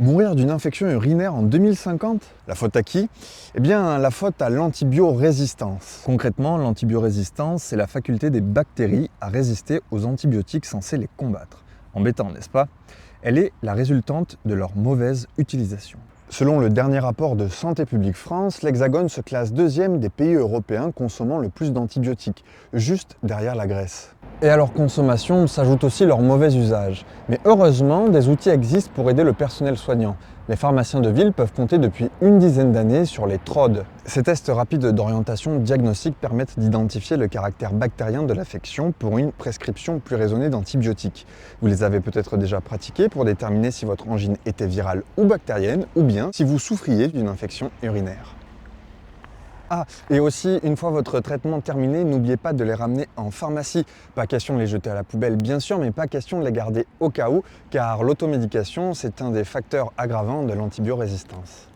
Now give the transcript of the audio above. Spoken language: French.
Mourir d'une infection urinaire en 2050? La faute à qui? Eh bien, la faute à l'antibiorésistance. Concrètement, l'antibiorésistance, c'est la faculté des bactéries à résister aux antibiotiques censés les combattre. Embêtant, n'est-ce pas? Elle est la résultante de leur mauvaise utilisation. Selon le dernier rapport de Santé publique France, l'Hexagone se classe deuxième des pays européens consommant le plus d'antibiotiques, juste derrière la Grèce. Et à leur consommation s'ajoute aussi leur mauvais usage. Mais heureusement, des outils existent pour aider le personnel soignant. Les pharmaciens de ville peuvent compter depuis une dizaine d'années sur les TROD. Ces tests rapides d'orientation diagnostique permettent d'identifier le caractère bactérien de l'affection pour une prescription plus raisonnée d'antibiotiques. Vous les avez peut-être déjà pratiqués pour déterminer si votre angine était virale ou bactérienne, ou bien si vous souffriez d'une infection urinaire. Ah, et aussi, une fois votre traitement terminé, n'oubliez pas de les ramener en pharmacie. Pas question de les jeter à la poubelle, bien sûr, mais pas question de les garder au cas où, car l'automédication, c'est un des facteurs aggravants de l'antibiorésistance.